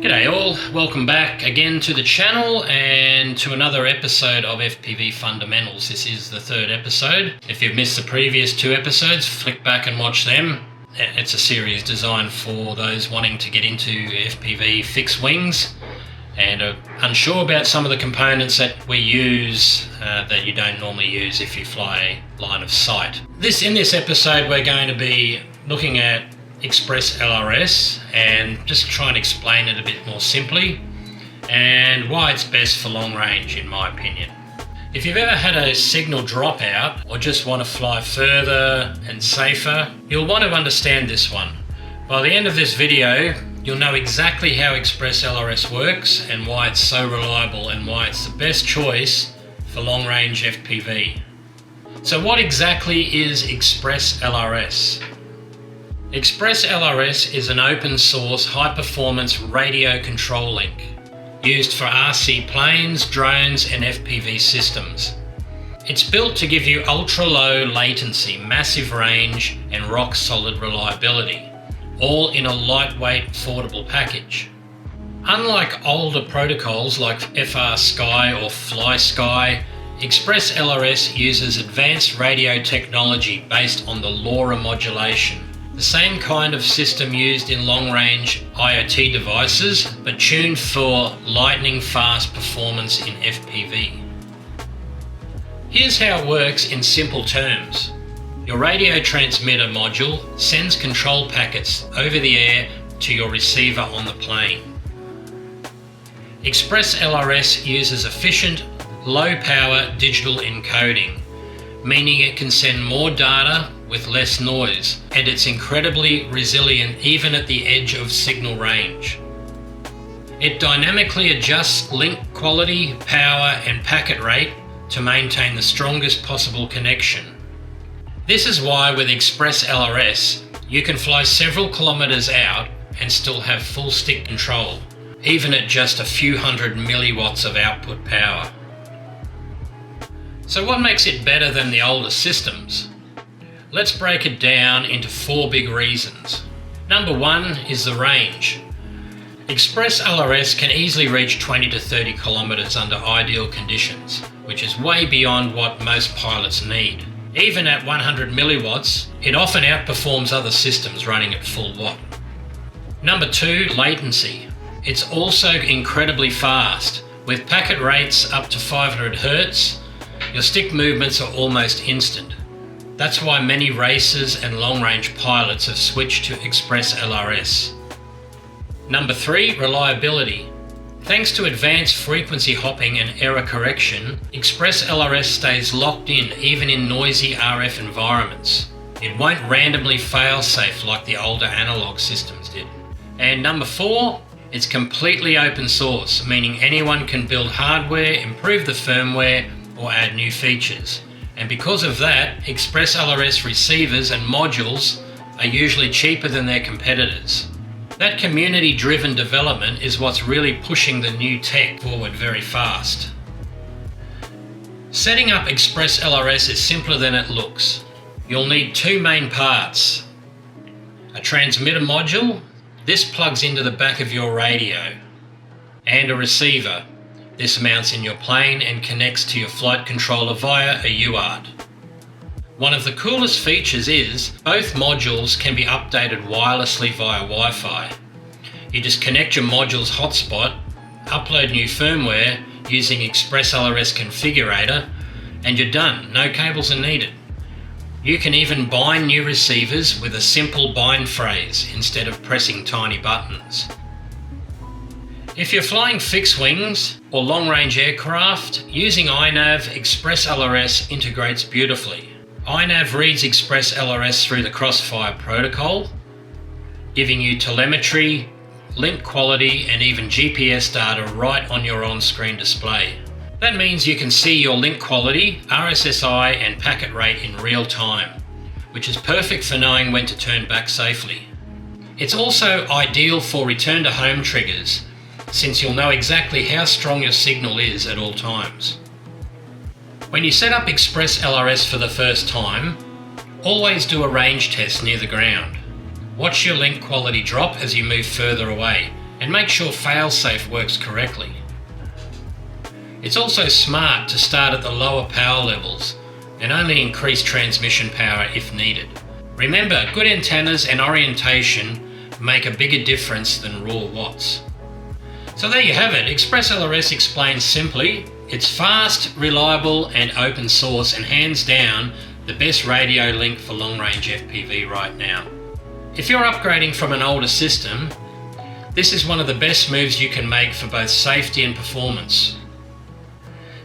G'day all, welcome back again to the channel and to another episode of FPV Fundamentals. This is the third episode. If you've missed the previous two episodes, flick back and watch them. It's a series designed for those wanting to get into FPV fixed wings and are unsure about some of the components that we use that you don't normally use if you fly line of sight. In this episode we're going to be looking at ExpressLRS and just try and explain it a bit more simply and why it's best for long range in my opinion. If you've ever had a signal dropout or just want to fly further and safer, you'll want to understand this one. By the end of this video, you'll know exactly how ExpressLRS works and why it's so reliable and why it's the best choice for long range FPV. So what exactly is ExpressLRS? ExpressLRS is an open source high performance radio control link used for RC planes, drones and FPV systems. It's built to give you ultra low latency, massive range and rock solid reliability, all in a lightweight, affordable package. Unlike older protocols like FrSky or FlySky, ExpressLRS uses advanced radio technology based on the LoRa modulation. The same kind of system used in long-range IoT devices, but tuned for lightning-fast performance in FPV. Here's how it works in simple terms. Your radio transmitter module sends control packets over the air to your receiver on the plane. ExpressLRS uses efficient, low-power digital encoding, meaning it can send more data with less noise, and it's incredibly resilient even at the edge of signal range. It dynamically adjusts link quality, power and packet rate to maintain the strongest possible connection. This is why with ExpressLRS you can fly several kilometers out and still have full stick control, even at just a few hundred milliwatts of output power. So what makes it better than the older systems? Let's break it down into four big reasons. Number one is the range. ExpressLRS can easily reach 20 to 30 kilometers under ideal conditions, which is way beyond what most pilots need. Even at 100 milliwatts, it often outperforms other systems running at full watt. Number two, latency. It's also incredibly fast. With packet rates up to 500 Hz, your stick movements are almost instant. That's why many racers and long-range pilots have switched to ExpressLRS. Number three, reliability. Thanks to advanced frequency hopping and error correction, ExpressLRS stays locked in even in noisy RF environments. It won't randomly fail-safe like the older analog systems did. And number four, it's completely open source, meaning anyone can build hardware, improve the firmware, or add new features. And because of that, ExpressLRS receivers and modules are usually cheaper than their competitors. That community-driven development is what's really pushing the new tech forward very fast. Setting up ExpressLRS is simpler than it looks. You'll need two main parts. A transmitter module, this plugs into the back of your radio, and a receiver. This mounts in your plane and connects to your flight controller via a UART. One of the coolest features is both modules can be updated wirelessly via Wi-Fi. You just connect your module's hotspot, upload new firmware using ExpressLRS configurator, and you're done. No cables are needed. You can even bind new receivers with a simple bind phrase instead of pressing tiny buttons. If you're flying fixed wings or long-range aircraft, using iNav, ExpressLRS integrates beautifully. iNav reads ExpressLRS through the Crossfire protocol, giving you telemetry, link quality and even GPS data right on your on-screen display. That means you can see your link quality, RSSI and packet rate in real time, which is perfect for knowing when to turn back safely. It's also ideal for return to home triggers, since you'll know exactly how strong your signal is at all times. When you set up ExpressLRS for the first time, always do a range test near the ground. Watch your link quality drop as you move further away, and make sure failsafe works correctly. It's also smart to start at the lower power levels and only increase transmission power if needed. Remember, good antennas and orientation make a bigger difference than raw watts. So there you have it. ExpressLRS explains simply. It's fast, reliable and open source, and hands down the best radio link for long-range FPV right now. If you're upgrading from an older system, this is one of the best moves you can make for both safety and performance.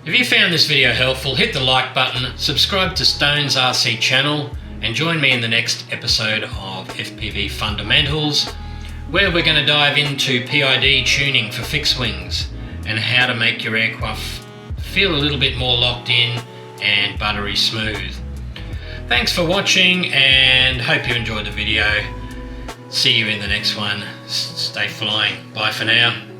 If you found this video helpful, hit the like button, subscribe to Stone's RC channel, and join me in the next episode of FPV Fundamentals, where we're going to dive into PID tuning for fixed wings and how to make your aircraft feel a little bit more locked in and buttery smooth. Thanks for watching and hope you enjoyed the video. See you in the next one. Stay flying. Bye for now.